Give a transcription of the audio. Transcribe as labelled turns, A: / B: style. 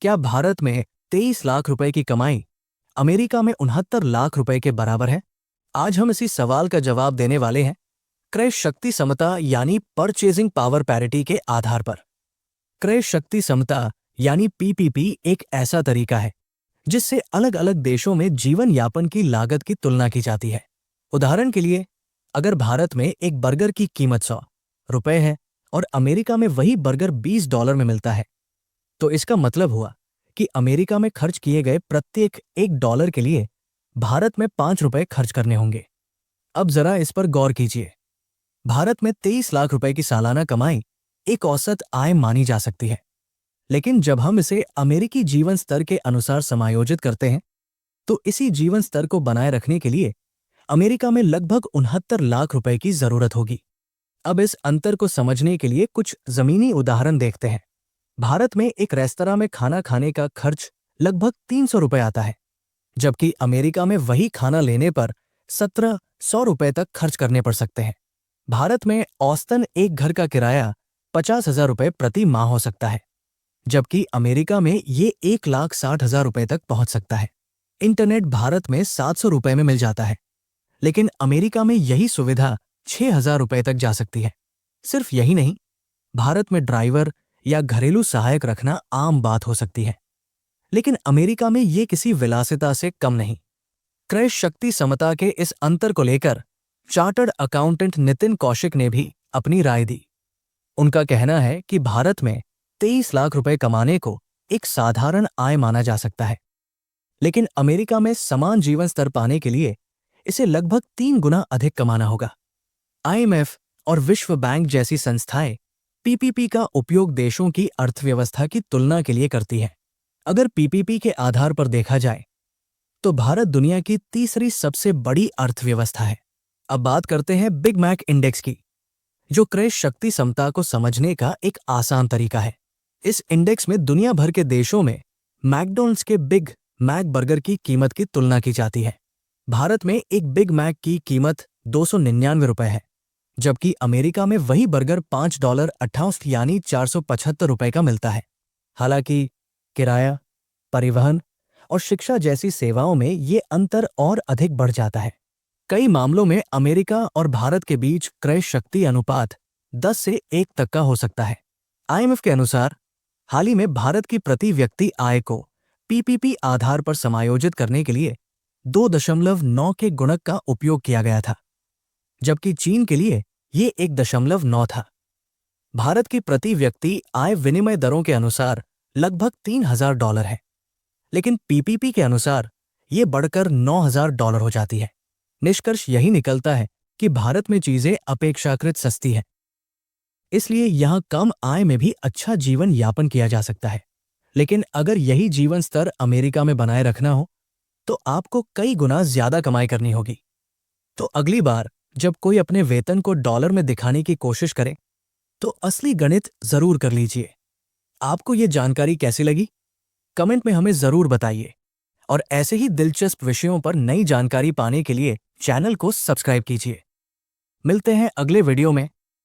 A: क्या भारत में 23 लाख रुपए की कमाई अमेरिका में 69 लाख रुपए के बराबर है? आज हम इसी सवाल का जवाब देने वाले हैं क्रय शक्ति समता यानी परचेजिंग पावर पैरिटी के आधार पर। क्रय शक्ति समता यानी पीपीपी एक ऐसा तरीका है जिससे अलग अलग देशों में जीवन यापन की लागत की तुलना की जाती है। उदाहरण के लिए, अगर भारत में एक बर्गर की कीमत 100 रुपए है और अमेरिका में वही बर्गर $20 में मिलता है, तो इसका मतलब हुआ कि अमेरिका में खर्च किए गए प्रत्येक $1 के लिए भारत में 5 रुपए खर्च करने होंगे। अब जरा इस पर गौर कीजिए। भारत में 23 लाख रुपए की सालाना कमाई एक औसत आय मानी जा सकती है, लेकिन जब हम इसे अमेरिकी जीवन स्तर के अनुसार समायोजित करते हैं, तो इसी जीवन स्तर को बनाए रखने के लिए अमेरिका में लगभग 69 लाख रुपए की जरूरत होगी। अब इस अंतर को समझने के लिए कुछ जमीनी उदाहरण देखते हैं। भारत में एक रेस्तरां में खाना खाने का खर्च लगभग 300 रुपए आता है, जबकि अमेरिका में वही खाना लेने पर 1700 रुपए तक खर्च करने पड़ सकते हैं। भारत में औसतन एक घर का किराया 50,000 रुपए प्रति माह हो सकता है, जबकि अमेरिका में ये 1,60,000 रुपए तक पहुंच सकता है। इंटरनेट भारत में 700 रुपए में मिल जाता है, लेकिन अमेरिका में यही सुविधा 6,000 रुपए तक जा सकती है। सिर्फ यही नहीं, भारत में ड्राइवर या घरेलू सहायक रखना आम बात हो सकती है, लेकिन अमेरिका में ये किसी विलासिता से कम नहीं। क्रय शक्ति समता के इस अंतर को लेकर चार्टर्ड अकाउंटेंट नितिन कौशिक ने भी अपनी राय दी। उनका कहना है कि भारत में 23 लाख रुपए कमाने को एक साधारण आय माना जा सकता है, लेकिन अमेरिका में समान जीवन स्तर पाने के लिए इसे लगभग 3 गुना अधिक कमाना होगा। IMF और विश्व बैंक जैसी संस्थाएं पीपीपी का उपयोग देशों की अर्थव्यवस्था की तुलना के लिए करती हैं। अगर पीपीपी के आधार पर देखा जाए तो भारत दुनिया की तीसरी सबसे बड़ी अर्थव्यवस्था है। अब बात करते हैं बिग मैक इंडेक्स की, जो क्रय शक्ति समता को समझने का एक आसान तरीका है। इस इंडेक्स में दुनिया भर के देशों में मैकडॉनल्ड्स के बिग मैक बर्गर की कीमत की तुलना की जाती है। भारत में एक बिग मैक की कीमत 299 रुपए है, जबकि अमेरिका में वही बर्गर $5.58 यानी 475 रुपए का मिलता है। हालांकि किराया, परिवहन और शिक्षा जैसी सेवाओं में ये अंतर और अधिक बढ़ जाता है। कई मामलों में अमेरिका और भारत के बीच क्रय शक्ति अनुपात 10 से 1 तक का हो सकता है। IMF के अनुसार हाल ही में भारत की प्रति व्यक्ति आय को पीपीपी आधार पर समायोजित करने के लिए 2.9 के गुणक का उपयोग किया गया था, जबकि चीन के लिए ये 1.9 था। भारत की प्रति व्यक्ति आय विनिमय दरों के अनुसार लगभग $3,000 है, लेकिन पीपीपी के अनुसार ये बढ़कर $9,000 हो जाती है। निष्कर्ष यही निकलता है कि भारत में चीजें अपेक्षाकृत सस्ती हैं, इसलिए यहां कम आय में भी अच्छा जीवन यापन किया जा सकता है। लेकिन अगर यही जीवन स्तर अमेरिका में बनाए रखना हो तो आपको कई गुना ज्यादा कमाई करनी होगी। तो अगली बार जब कोई अपने वेतन को डॉलर में दिखाने की कोशिश करे तो असली गणित जरूर कर लीजिए। आपको ये जानकारी कैसी लगी? कमेंट में हमें जरूर बताइए, और ऐसे ही दिलचस्प विषयों पर नई जानकारी पाने के लिए चैनल को सब्सक्राइब कीजिए। मिलते हैं अगले वीडियो में।